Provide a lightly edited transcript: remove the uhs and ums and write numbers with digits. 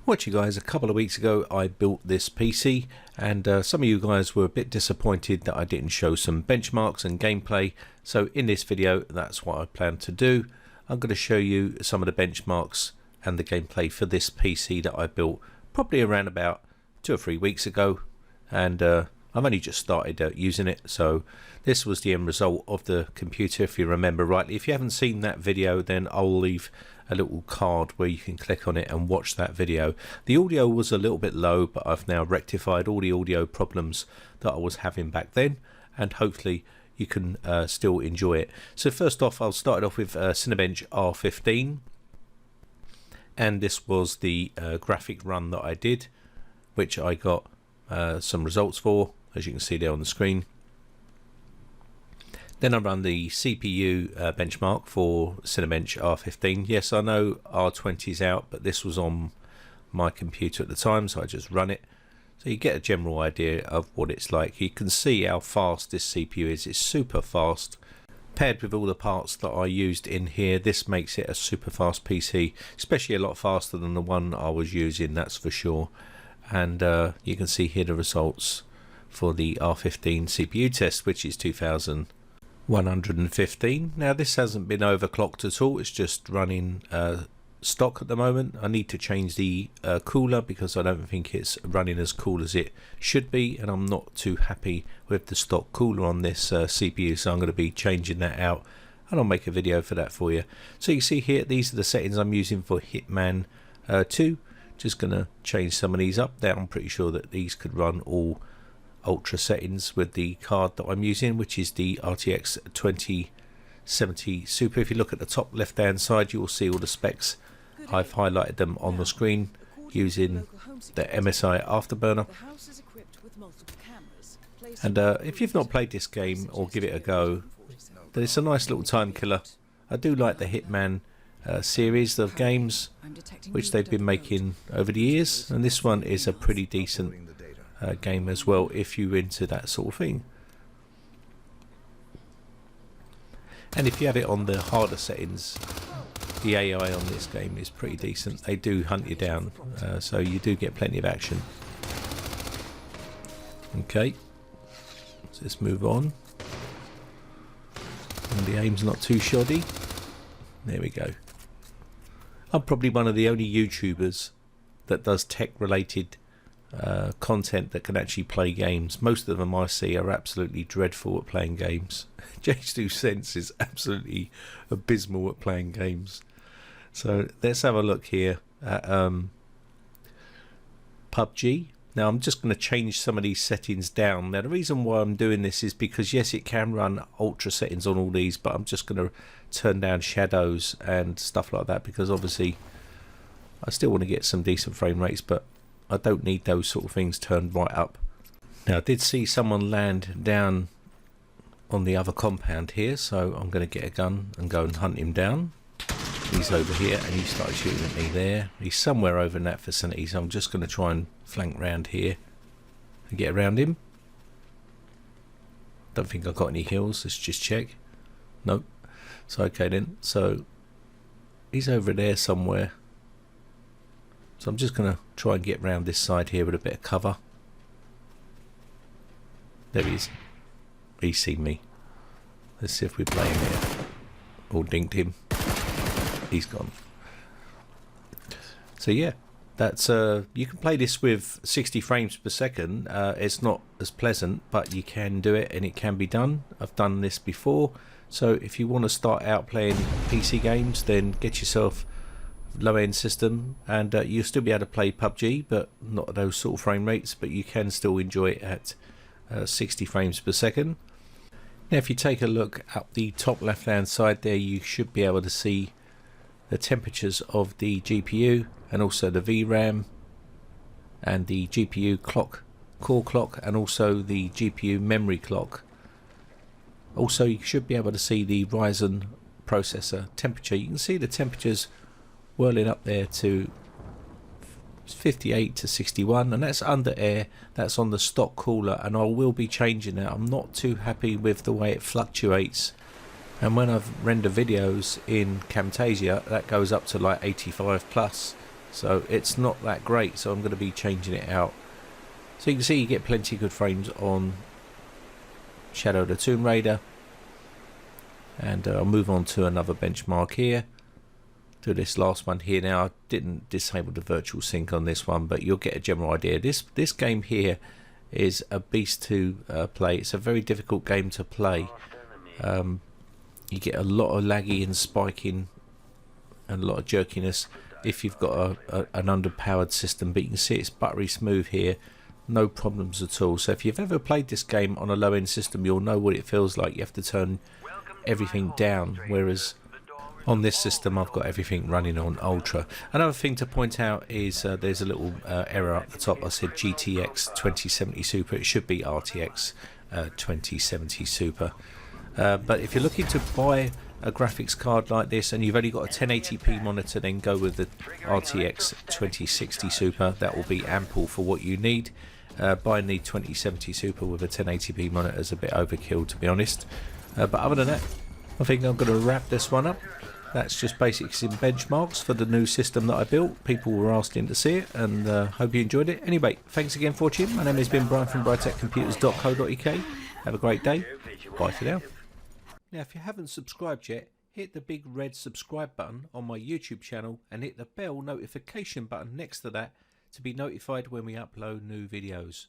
Watch you guys, a couple of weeks ago I built this PC, and some of you guys were a bit disappointed that I didn't show some benchmarks and gameplay. So in this video, that's what I plan to do. I'm going to show you some of the benchmarks and the gameplay for this PC that I built probably around about 2 or 3 weeks ago, and I've only just started using it. So this was the end result of the computer, if you remember rightly. If you haven't seen that video, then I'll leave a little card where you can click on it and watch that video. The audio was a little bit low, but I've now rectified all the audio problems that I was having back then, and hopefully you can still enjoy it. So first off, I'll start it off with Cinebench R15, and this was the graphic run that I did, which I got some results for, as you can see there on the screen. Then I run the CPU benchmark for Cinebench R15. Yes, I know R20 is out, but this was on my computer at the time, so I just run it. So you get a general idea of what it's like. You can see how fast this CPU is. It's super fast. Paired with all the parts that I used in here, this makes it a super fast PC, especially a lot faster than the one I was using, that's for sure. And you can see here the results for the R15 CPU test, which is 2115. Now this hasn't been overclocked at all, it's just running stock at the moment. I need to change the cooler because I don't think it's running as cool as it should be, and I'm not too happy with the stock cooler on this CPU, so I'm going to be changing that out, and I'll make a video for that for you. So you see here, these are the settings I'm using for Hitman 2. Just going to change some of these up there. I'm pretty sure that these could run all ultra settings with the card that I'm using, which is the RTX 2070 Super. If you look at the top left hand side, you will see all the specs. I've highlighted them on the screen using the MSI Afterburner. And if you've not played this game or give it a go, then it's a nice little time killer. I do like the Hitman series of games which they've been making over the years, and this one is a pretty decent game as well if you're into that sort of thing. And if you have it on the harder settings, the AI on this game is pretty decent. They do hunt you down, so you do get plenty of action. Okay, so let's move on. And the aim's not too shoddy. There we go. I'm probably one of the only YouTubers that does tech related content that can actually play games. Most of them I see are absolutely dreadful at playing games. J2 Sense is absolutely abysmal at playing games. So let's have a look here at PUBG. Now I'm just going to change some of these settings down. Now the reason why I'm doing this is because yes, it can run ultra settings on all these, but I'm just going to turn down shadows and stuff like that, because obviously I still want to get some decent frame rates, but I don't need those sort of things turned right up. Now I did see someone land down on the other compound here, so I'm going to get a gun and go and hunt him down. He's over here and he started shooting at me there. He's somewhere over in that vicinity, so I'm just going to try and flank round here and get around him. Don't think I've got any heals. Let's just check. Nope. So okay then, so he's over there somewhere, so I'm just going to try and get round this side here with a bit of cover. There he is. He's seen me. Let's see if we play him here. Or dinked him. He's gone. So yeah, that's you can play this with 60 frames per second. It's not as pleasant, but you can do it and it can be done. I've done this before. So if you want to start out playing PC games, then get yourself a low-end system, and you'll still be able to play PUBG, but not at those sort of frame rates, but you can still enjoy it at 60 frames per second. Now if you take a look up the top left hand side there, you should be able to see the temperatures of the GPU and also the VRAM and the GPU clock, core clock, and also the GPU memory clock. Also you should be able to see the Ryzen processor temperature. You can see the temperatures whirling up there to 58 to 61, and that's under air. That's on the stock cooler, and I will be changing that. I'm not too happy with the way it fluctuates, and when I've rendered videos in Camtasia, that goes up to like 85 plus. so it's not that great, so I'm going to be changing it out. So you can see you get plenty of good frames on Shadow of the Tomb Raider. And I'll move on to another benchmark here. Do this last one here. Now I didn't disable the virtual sync on this one, but you'll get a general idea. This game here is a beast to play. It's a very difficult game to play. You get a lot of laggy and spiking and a lot of jerkiness if you've got an underpowered system, but you can see it's buttery smooth here, no problems at all. So if you've ever played this game on a low end system, you'll know what it feels like. You have to turn everything down, whereas on this system I've got everything running on ultra. Another thing to point out is there's a little error up the top. I said GTX 2070 Super, it should be RTX 2070 Super. But if you're looking to buy a graphics card like this and you've only got a 1080p monitor, then go with the RTX 2060 Super. That will be ample for what you need. Buying the 2070 Super with a 1080p monitor is a bit overkill, to be honest. But other than that, I think I'm going to wrap this one up. That's just basically some benchmarks for the new system that I built. People were asking to see it, and hope you enjoyed it. Anyway, thanks again for watching. My name has been Brian from briteccomputers.co.uk. Have a great day. Bye for now. Now, if you haven't subscribed yet, hit the big red subscribe button on my YouTube channel and hit the bell notification button next to that to be notified when we upload new videos.